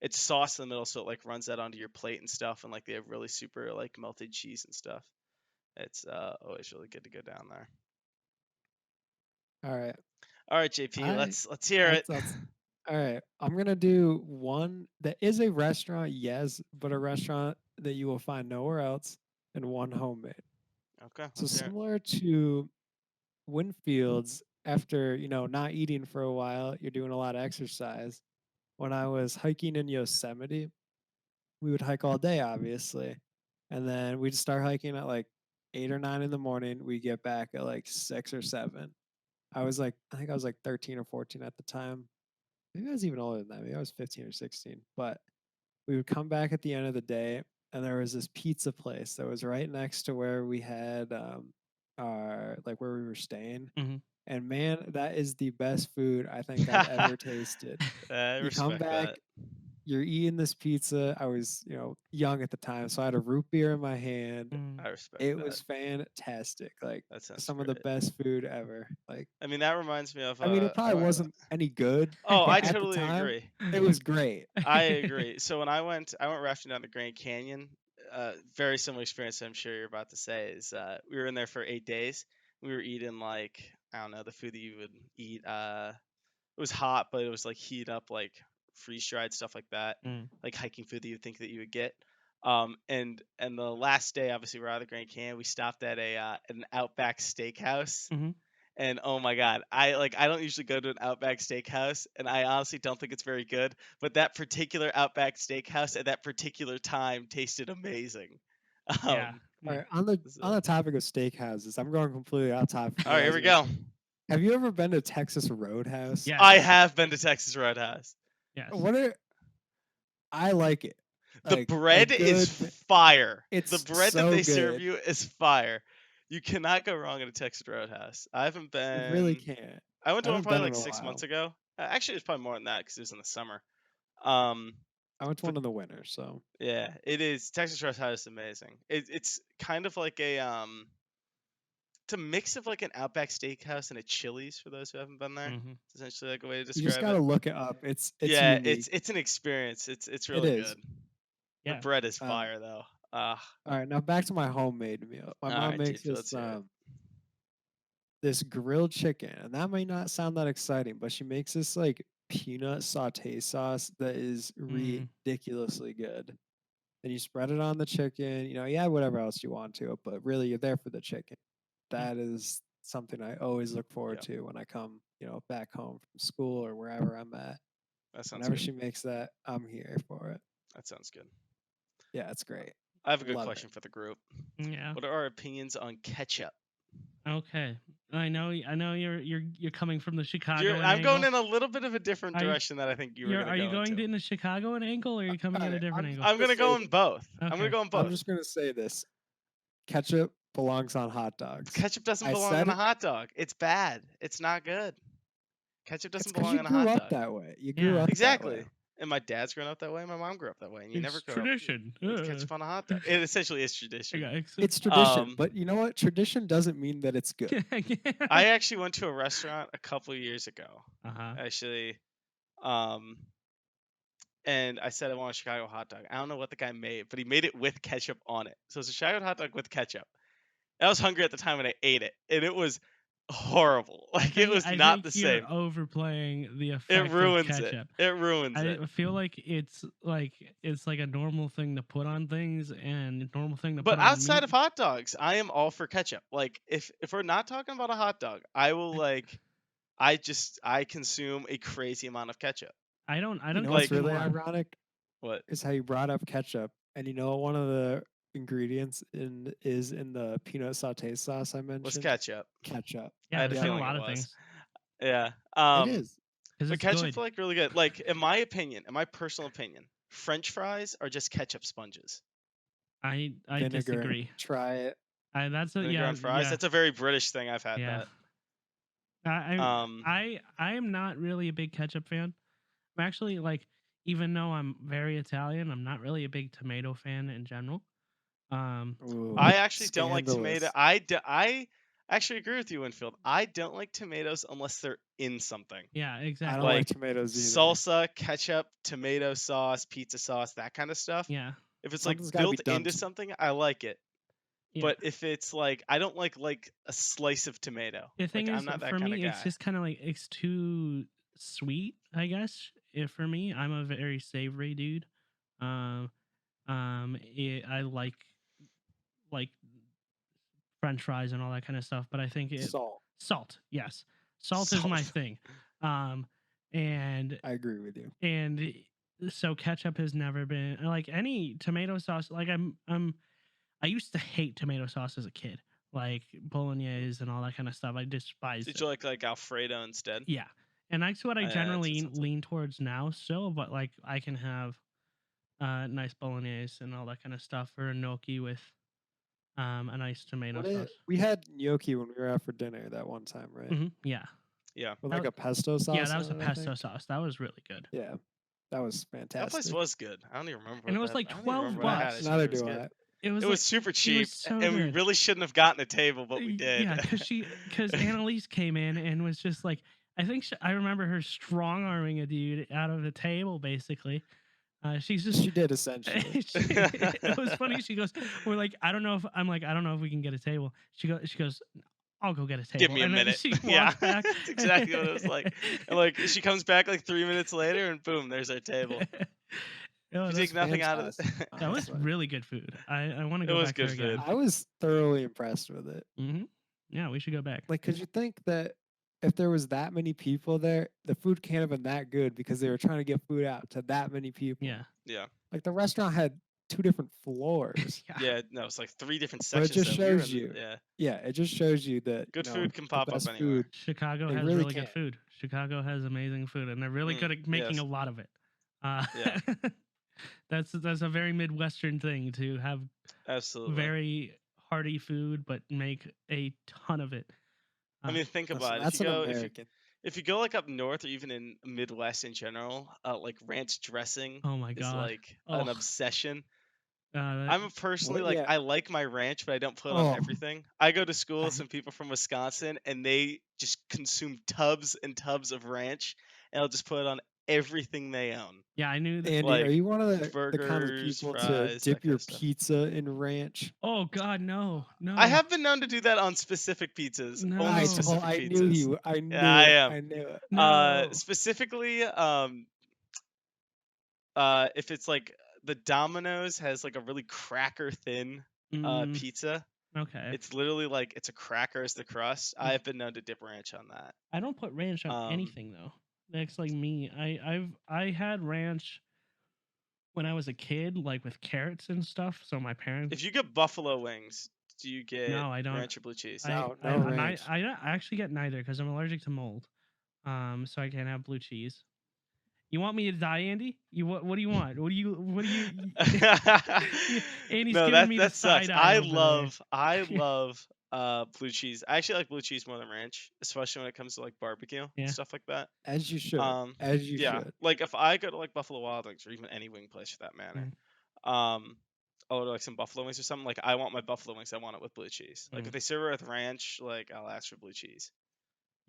it's sauce in the middle, so it like runs that onto your plate and stuff. And like they have really super like melted cheese and stuff. It's always really good to go down there. All right. All right, JP, I let's hear it. all right. I'm gonna do one that is a restaurant, yes, but a restaurant that you will find nowhere else, and one homemade. Okay, So let's hear it. similar to Winfield's, after not eating for a while, you're doing a lot of exercise. When I was hiking in Yosemite, we would hike all day, obviously, and then we'd start hiking at like 8 or 9 in the morning. We get back at like 6 or 7. I think I was like 13 or 14 at the time. Maybe I was even older than that. Maybe I was 15 or 16. But we would come back at the end of the day, and there was this pizza place that was right next to where we had our where we were staying. Mm-hmm. And man, that is the best food I think I've ever tasted. I You come respect back, that. you're eating this pizza. I was, young at the time, so I had a root beer in my hand. I respect It that. was fantastic. Like That sounds some of the great. best food ever. Like, I mean, that reminds me of. I mean, it probably wasn't any good, Oh, I but at the totally time, agree. it was great. I agree. So when I went rafting down the Grand Canyon. Very similar experience. I'm sure you're about to say is we were in there for 8 days. We were eating like I don't know the food that you would eat. It was hot, but it was like heat up, like freeze dried stuff like that, like hiking food that you would think that you would get. And the last day, obviously, we're out of the Grand Canyon. We stopped at an Outback Steakhouse. Mm-hmm. And oh my god, I don't usually go to an Outback Steakhouse, and I honestly don't think it's very good. But that particular Outback Steakhouse at that particular time tasted amazing. Yeah. All right, on the topic of steakhouses, I'm going completely off topic. All right, here we go. Have you ever been to Texas Roadhouse? Yes. I have been to Texas Roadhouse. Yes. I like it. The bread is fire. It's the bread so that they good. serve you is fire. You cannot go wrong at a Texas Roadhouse. I haven't been. You really can't. I went to one probably like 6 months ago. Actually, it's probably more than that because it was in the summer. I went to one in the winter, so yeah, it is. Texas Roadhouse is amazing. It's kind of like a it's a mix of like an Outback Steakhouse and a Chili's for those who haven't been there. Mm-hmm. It's essentially like a way to describe it. You just gotta look it up. It's yeah, unique. it's an experience. It's really good. Yeah. The bread is fire though. All right, now back to my homemade meal. My mom makes this grilled chicken, and that might not sound that exciting, but she makes this like peanut saute sauce that is ridiculously good. And you spread it on the chicken. You add whatever else you want to it, but really you're there for the chicken. That is something I always look forward to when I come, back home from school or wherever I'm at. That sounds Whenever good. she makes that, I'm here for it. That sounds good. Yeah, it's great. I have a good question for the group. Yeah. What are our opinions on ketchup? Okay. I know you're coming from the Chicago. I'm going in a little bit of a different direction that I think you were going to go. Are you going in the Chicago angle, or are you coming at a different angle? I'm going to go in both. Okay. I'm going to go in both. I'm just going to say this. Ketchup belongs on hot dogs. Ketchup doesn't belong on a hot dog. It's bad. It's not good. Ketchup doesn't belong on a hot dog. You grew up that way. You grew up exactly. That way. And my dad's grown up that way. My mom grew up that way. And you never grow tradition. up with ketchup on a hot dog. It essentially is tradition. It's tradition, but you know what? Tradition doesn't mean that it's good. I actually went to a restaurant a couple of years ago. Actually, and I said I want a Chicago hot dog. I don't know what the guy made, but he made it with ketchup on it. So it's a Chicago hot dog with ketchup. I was hungry at the time when I ate it, and it was horrible. Like it was not the same. You're overplaying the effect. It ruins of ketchup. it. It ruins it. I feel like it's like a normal thing to put on things and a normal thing to. But put on outside meat. of hot dogs, I am all for ketchup. Like if we're not talking about a hot dog, I will I consume a crazy amount of ketchup. I don't. What's really ironic? What? is how you brought up ketchup, and you know what one of the ingredients is in the peanut sauté sauce I What's mentioned? ketchup? Ketchup. I Yeah, had a it's Yep, like a feeling lot it of was. things Yeah. it is. because But it's ketchup's good. like really good. Like in my opinion, in my personal opinion, French fries are just ketchup sponges. I Vinegar. disagree. Try it. That's a Vinegar on fries. That's a very British thing. I've had yeah. that. I am not really a big ketchup fan. I'm actually like, even though I'm very Italian, I'm not really a big tomato fan in general. Ooh, I actually don't like scandalous. tomato. I actually agree with you, Winfield. I don't like tomatoes unless they're in something. Yeah, I exactly. don't like Like tomatoes either. salsa, ketchup, tomato sauce, pizza sauce, that kind of stuff. Yeah, If it's Something's like gotta be built done into to- something, I like it. yeah. But if it's like I don't like a slice of tomato. The thing Like is, I'm not that for kind of me, it's guy. just kind of like it's too sweet. I guess if for me, I'm a very savory dude. Um, I like French fries and all that kind of stuff, but I think salt. yes, salt is my Salt. thing. And I agree with you. and so ketchup has never been like any tomato sauce. Like I used to hate tomato sauce as a kid, like bolognese and all that kind of stuff. I despised Did it. you like Alfredo instead? Yeah, and that's what I That's generally something. lean towards now. Still, but like I can have nice bolognese and all that kind of stuff, or a gnocchi with a nice tomato sauce. We had gnocchi when we were out for dinner that one time, right? Yeah, Yeah. With That like a pesto sauce. yeah, that was a on it, I pesto think. sauce. That was really good. Yeah, that was fantastic. That place was good. I don't even remember. And it what was that- like I don't even 12 remember what I had. bucks. I just Neither remember it was do good. I. It was It like, was super cheap, so and we good. really shouldn't have gotten a table, but we did. Yeah, because Annalise came in and was just like, I think I remember her strong arming a dude out of the table. Basically, she's just She did essentially. it was funny. She goes, "We're like, I don't know if I'm like, I don't know if we can get a table." She goes, "I'll go get a table." Give me a and then minute. she walks Yeah, back. that's exactly what it was like. And like she comes back like 3 minutes later, and boom, there's our table. Oh, You that's take nothing out of it. fantastic, that was honestly. really good food. I want to It go was back good there again. food. I was thoroughly impressed with it. Yeah, we should go back. Like, could you think that if there was that many people there, the food can't have been that good because they were trying to get food out to that many people? Yeah. Yeah. Like the restaurant had 2 different floors. Yeah. No, it's like 3 different But it sections. just though. We were shows in the- you. Yeah. Yeah, it just shows you that Good you know, food can the pop up best anywhere. food. Chicago They has really really good can. food. Chicago has amazing food, and they're really good at making yes. a lot of it. Yeah. Yeah. That's a very Midwestern thing to have Absolutely. very hearty food, but make a ton of it. I mean, think Listen, about it. that's an American. If you go like up north or even in Midwest in general, like ranch dressing Oh my is god. like an Oh, obsession. that- I'm personally What? like Yeah. I like my ranch, but I don't put it on Oh. everything. I go to school with I- some people from Wisconsin, and they just consume tubs and tubs of ranch, and I'll just put it on everything they own. yeah, I knew that. Andy, Like are you one of the kind of burgers, people fries, to that dip kind your of stuff. pizza in ranch? Oh god, no. I have been known to do that on specific pizzas, No. only I specific I pizzas. knew you. I knew I it. am. I knew it. No. Specifically, if it's like the Domino's has like a really cracker thin Mm, pizza. okay. It's literally like it's a cracker as the crust. Mm. I've been known to dip ranch on that. I don't put ranch on anything though. That's like me. I had ranch when I was a kid, like with carrots and stuff. So my parents. If you get buffalo wings, do you get No, I don't. ranch or blue cheese? No I ranch. actually get neither because I'm allergic to mold. So I can't have blue cheese. You want me to die, Andy? What do you want? What do you Andy's No, giving me the that sucks. side eye. I love blue cheese. I actually like blue cheese more than ranch, especially when it comes to like barbecue Yeah. and stuff like that. As you should. Yeah. Should. Like if I go to like Buffalo Wild Wings or even any wing place for that matter, I'll order like some buffalo wings or something. Like I want my buffalo wings, I want it with blue cheese. Like if they serve it with ranch, like I'll ask for blue cheese.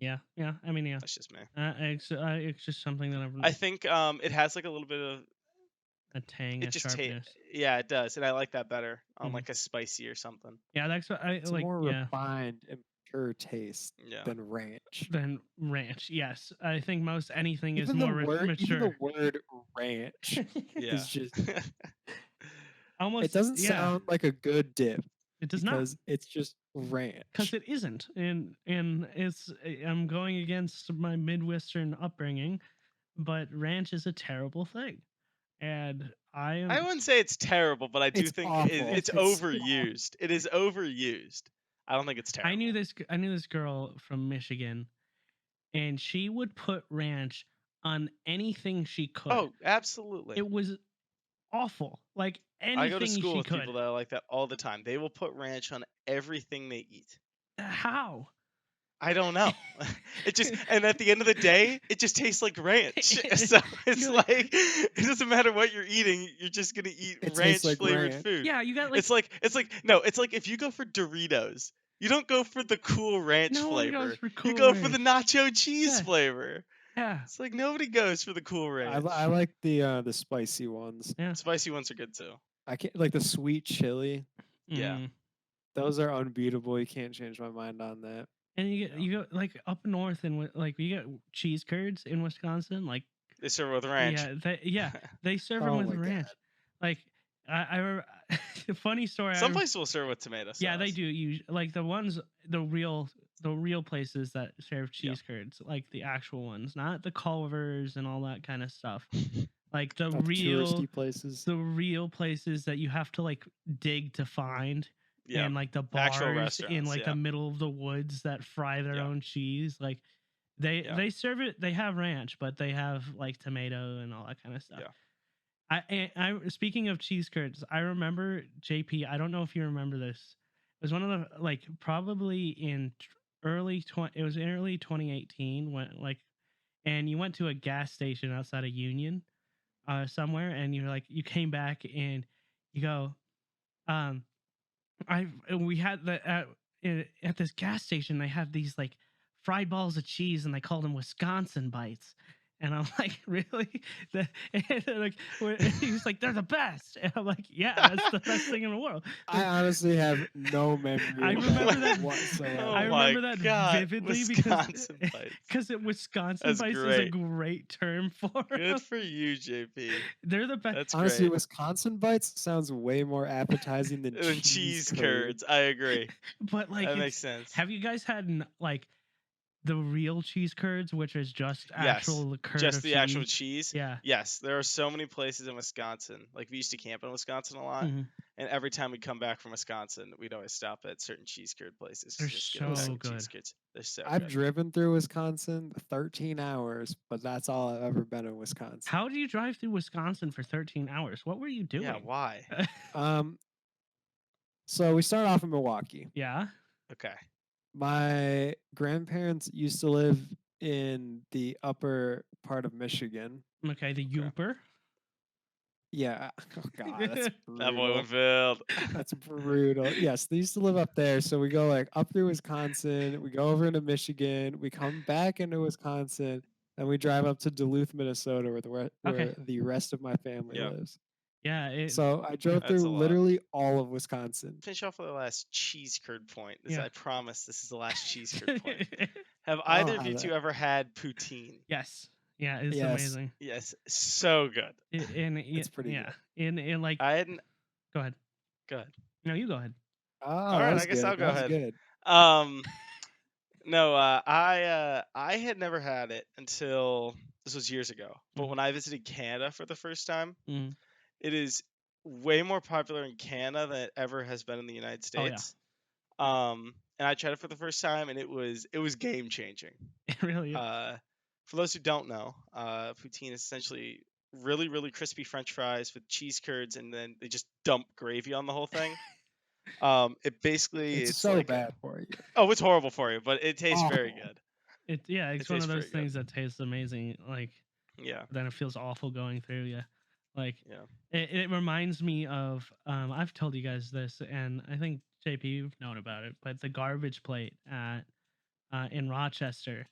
Yeah. I mean, yeah. That's just me. It's just something that I think it has like a little bit of a tang, it a just sharpness. yeah, it does, and I like that better on like a spicy or something. Yeah, that's what I It's like. more Yeah. refined and pure taste Yeah. than ranch. Than ranch. Yes, I think most anything Even is more Even mature. the word ranch Yeah. is just. Almost. It doesn't sound like a good dip. It does not. Because it's just ranch. Because it isn't, and it's I'm going against my Midwestern upbringing, but ranch is a terrible thing, and I I am. wouldn't say it's terrible, but I do It's think awful. it's It's overused. It is overused. I don't think it's terrible. I knew this girl from Michigan, and she would put ranch on anything she could. Oh, absolutely. It was awful. Like I go to anything school she with could. people that are like that all the time. They will put ranch on everything they eat. How? I don't know. It just and at the end of the day, it just tastes like ranch. So it's You're like like- it doesn't matter what you're eating, you're just gonna eat It tastes ranch like flavored ranch. food. Yeah, you got like It's like if you go for Doritos, you don't go for the cool ranch no one flavor. goes for You Cool go for the Ranch. nacho cheese Yeah. flavor. Yeah, It's like nobody goes for the cool ranch. I like the spicy ones. yeah. Spicy ones are good too. I can't like the sweet chili. Yeah. Mm. Those are unbeatable. You can't change my mind on that. And you go like up north and like you get cheese curds in Wisconsin. Like They serve it with ranch. they serve them Oh with my God. ranch. Like funny story. Some places will serve it with tomato sauce. Yeah, they do. You like the real places that serve cheese curds, like the actual ones, not the Culvers and all that kind of stuff. Like the Not the real touristy places. the real places that you have to like dig to find. Yeah. And like the Actual bars in restaurants, like yeah. the middle of the woods that fry their Yeah. own cheese. Like they serve it. They have ranch, but they have like tomato and all that kind of stuff. Yeah. I speaking of cheese curds, I remember JP. I don't know if you remember this. It was one of the like probably in it was in early 2018 when like, and you went to a gas station outside of Union, somewhere, and you came back and you go, we had at this gas station they had these like fried balls of cheese and they called them Wisconsin bites. And I'm like, really? He was like, they're the best. And I'm like, yeah, that's the best thing in the world. I honestly have no memory I of remember that that- whatsoever. Oh I my remember that God, vividly Wisconsin bites. because Wisconsin That's bites is a great. great term for Good them. for you, JP. They're the best. That's Honestly, great. Wisconsin bites sounds way more appetizing than And cheese cheese curds. curds. I agree. But like, That makes sense. have you guys had like the real cheese curds, which is just Yes, actual curd Just of the cheese? actual cheese. Yeah. Yes, there are so many places in Wisconsin. Like we used to camp in Wisconsin a lot, Mhm. and every time we come back from Wisconsin, we'd always stop at certain cheese curd places. They're just get a pack so of cheese good. curds. They're so I've good. driven through Wisconsin 13 hours, but that's all I've ever been in Wisconsin. How do you drive through Wisconsin for 13 hours? What were you doing? Yeah, why? So we start off in Milwaukee. Yeah. Okay. My grandparents used to live in the upper part of Michigan. Okay. The Okay. Yooper. Yeah. Oh God, that's That boy brutal. went filled. That's brutal. Yes, they used to live up there. So we go like up through Wisconsin, we go over into Michigan, we come back into Wisconsin, and we drive up to Duluth, Minnesota, where Okay. the rest of my family Yep. lives. Yeah. So I drove That's through a lot. literally all of Wisconsin. Finish off with the last cheese curd point. Yeah. I promise this is the last cheese curd point. Have either of you two ever had poutine? Yes. Yeah. It's Yes. amazing. Yes, so good. It's pretty yeah. In like. I hadn't. Go ahead. Go ahead. No, you go ahead. Oh, All that right, was I guess good. I'll go That was ahead. good. No, I had never had it until this was years ago. But Mhm. when I visited Canada for the first time, Mhm. it is way more popular in Canada than it ever has been in the United Oh, yeah. States. And I tried it for the first time, and it was game changing. It really is. For those who don't know, poutine is essentially really, really crispy French fries with cheese curds, and then they just dump gravy on the whole thing. It basically It's it's so like bad for you. oh, it's horrible for you, but it tastes very Awful. good. It's It one tastes of those very good. things that tastes amazing. Like Yeah, then it feels awful going through you. Like yeah. it reminds me of I've told you guys this, and I think JP you've known about it, but the garbage plate at in Rochester,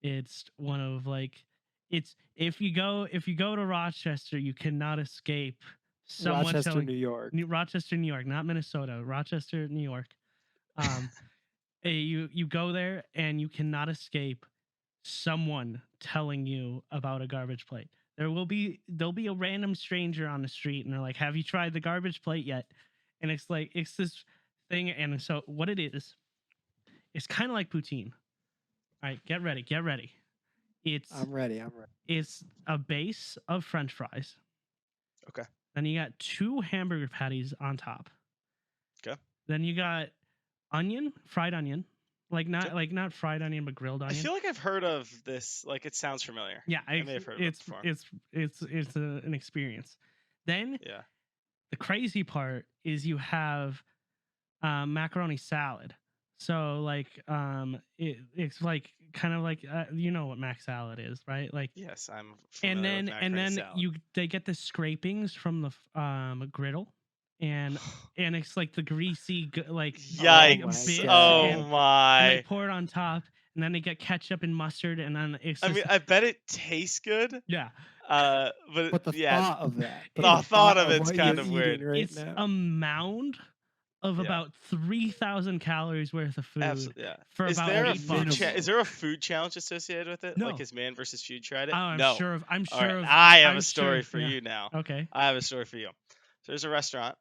it's one of like it's if you go to Rochester, you cannot escape someone Rochester, telling New York. Rochester, New York, not Minnesota, Rochester, New York. You go there and you cannot escape someone telling you about a garbage plate. There'll be a random stranger on the street and they're like, "Have you tried the garbage plate yet?" And it's like it's this thing. And so what it is, it's kind of like poutine. All right, get ready. I'm ready. It's a base of French fries. Okay. Then you got 2 hamburger patties on top. Okay. Then you got onion, fried onion, Okay. not fried onion, but grilled I onion. feel like I've heard of this. Like it sounds familiar. Yeah, I may have heard of it before. it's an experience. Then Yeah. the crazy part is you have macaroni salad. So like it's like kind of like you know what mac salad is, right? Like Yes, I'm and familiar with macaroni then salad. they get the scrapings from the griddle and it's like the greasy like Yikes! bits Oh and they my! pour it on top and then they get ketchup and mustard and then it's I just mean, I bet it tastes good. yeah. But the yeah, thought of that, but the the thought of of it's what kind you're of eating weird. right It's now. a mound of Yeah. about 3,000 calories worth of food Absolutely. Yeah. for Is about there a $8. food? Minimum. Is there a food challenge associated with it? No. Like has Man versus Food tried it? Oh, I'm no. sure of. I'm All sure right. of. I have I'm a story sure, for yeah. you now. Okay. I have a story for you. So there's a restaurant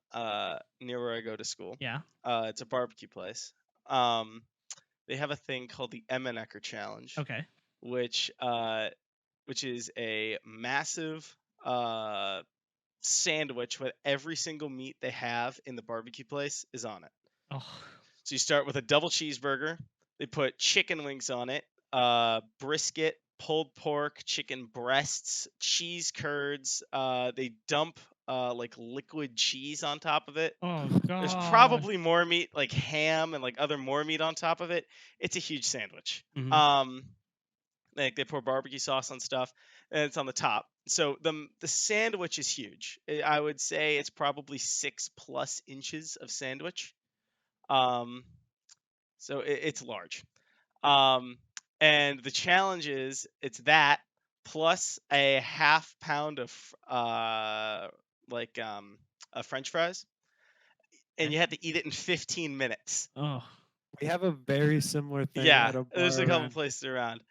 near where I go to school. Yeah. It's a barbecue place. They have a thing called the Emmenecker Challenge, Okay. which is a massive sandwich with every single meat they have in the barbecue place is on it. Oh. So you start with a double cheeseburger. They put chicken wings on it, brisket, pulled pork, chicken breasts, cheese curds. They dump like liquid cheese on top of it. Oh God. There's probably more meat, like ham and like other more meat on top of it. It's a huge sandwich. Mhm. Like they pour barbecue sauce on stuff, and it's on the top. So the sandwich is huge. I would say it's probably 6+ inches of sandwich. So it's large. And the challenge is it's that plus a half pound of French fries, and you have to eat it in 15 minutes. Oh. We have a very similar thing Yeah, at a bar there's a couple around. places around.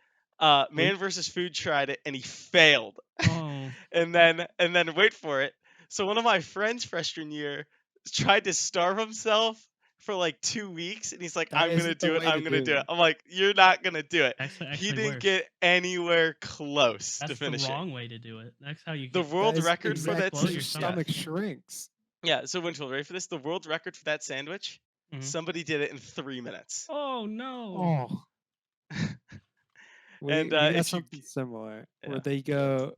Man versus Food tried it and he failed. Oh. and then wait for it. So one of my friends freshman year tried to starve himself for like 2 weeks, and he's like, That "I'm gonna isn't the do it. way I'm to gonna do do it." it. I'm like, "You're not gonna do it." That's He actually didn't worse. get anywhere close to That's the finishing. wrong way to do it. That's how you The get. world That is record for that. Blow exactly your yourself. stomach shrinks. Yeah. So Winfield, ready for this? The world record for that sandwich? Mhm. Somebody did it in 3 minutes. Oh no. Oh, And we got if you, something similar yeah. where they go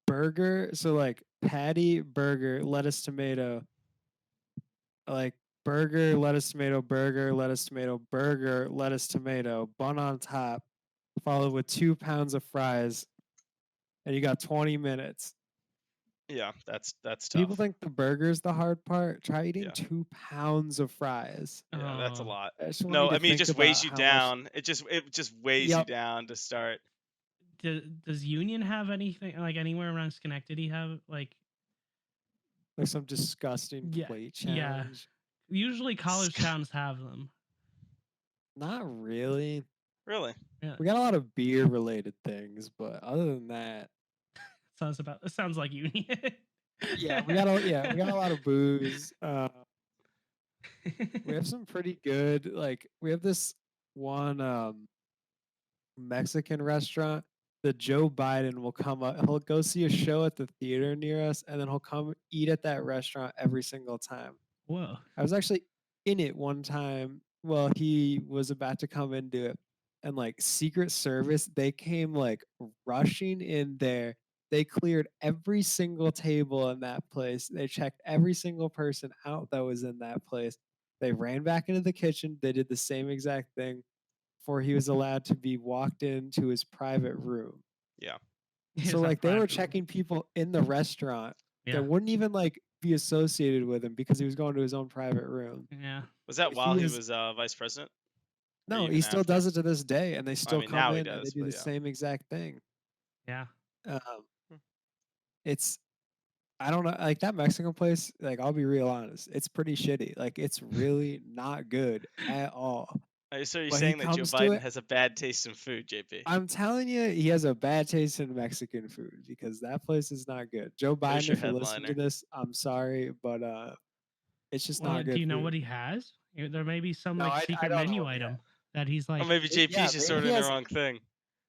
burger, so like patty, burger, lettuce, tomato, like burger, lettuce, tomato, burger, lettuce, tomato, burger, lettuce, tomato, bun on top, followed with 2 pounds of fries, and you got 20 minutes. Yeah, that's tough. People think the burger's the hard part. Try eating Yeah. 2 pounds of fries. Yeah, that's a Oh. lot. I just want No, you to I mean it think just about weighs you how much. down. It just weighs you Yep. down to start. Does Union have anything like anywhere around Schenectady have like Like some disgusting Yeah, plate yeah. challenge. Usually college towns have them. Not really. Really? Yeah. We got a lot of beer related things, but other than that, It sounds like Union. we got a lot of booze. We have some pretty good, like we have this one Mexican restaurant that Joe Biden will come up. He'll go see a show at the theater near us, and then he'll come eat at that restaurant every single time. Whoa. I was actually in it one time. Well, he was about to come into it, and like Secret Service, they came like rushing in there. They cleared every single table in that place. They checked every single person out that was in that place. They ran back into the kitchen. They did the same exact thing before he was allowed to be walked into his private room. Yeah. So like they were checking people in the restaurant that wouldn't even like be associated with him because he was going to his own private room. Yeah. Was that If while he is- was vice president? No, even he still after? does it to this day, and they still mean, come now he in and they does, do but the yeah. same exact thing. Yeah. It's I don't know, like that Mexican place. Like I'll be real honest, it's pretty shitty. Like it's really not good at all. So you're But he saying that Joe comes to Biden it- has a bad taste in food, JP? I'm telling you, he has a bad taste in Mexican food because that place is not good. Joe There's Biden, your if you listen to headliner. this, I'm sorry, but it's just not good. Do you know food. what he has? There may be some No, like I secret don't menu know, yeah. item that he's like. Or maybe JP's yeah, just maybe ordering he the has- wrong thing.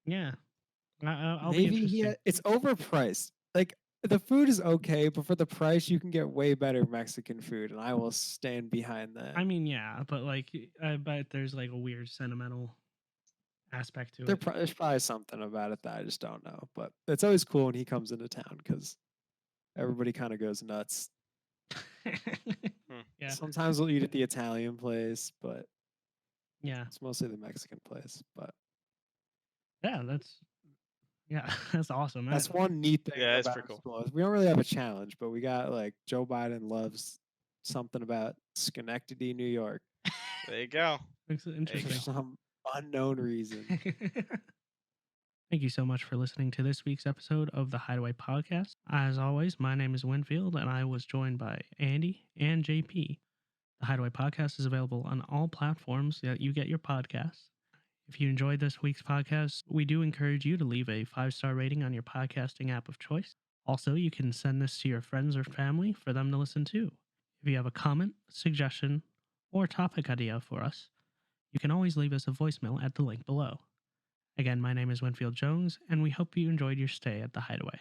Yeah. I'll be Maybe interested. it's overpriced. Like the food is okay, but for the price, you can get way better Mexican food, and I will stand behind that. I mean, yeah, but like, I bet there's like a weird sentimental aspect to it. There's probably something about it that I just don't know, but it's always cool when he comes into town because everybody kind of goes nuts. Yeah, Sometimes we'll eat at the Italian place, but yeah, it's mostly the Mexican place. But yeah. That's awesome. that's one neat thing Yeah, it's about pretty our cool. school. We don't really have a challenge, but we got like Joe Biden loves something about Schenectady, New York, There you go. It's for interesting. some unknown reason. Thank you so much for listening to this week's episode of the Hideaway Podcast. As always, my name is Winfield, and I was joined by Andy and JP. The Hideaway Podcast is available on all platforms that you get your podcasts. If you enjoyed this week's podcast, we do encourage you to leave a 5-star rating on your podcasting app of choice. Also, you can send this to your friends or family for them to listen to. If you have a comment, suggestion, or topic idea for us, you can always leave us a voicemail at the link below. Again, my name is Winfield Jones, and we hope you enjoyed your stay at the Hideaway.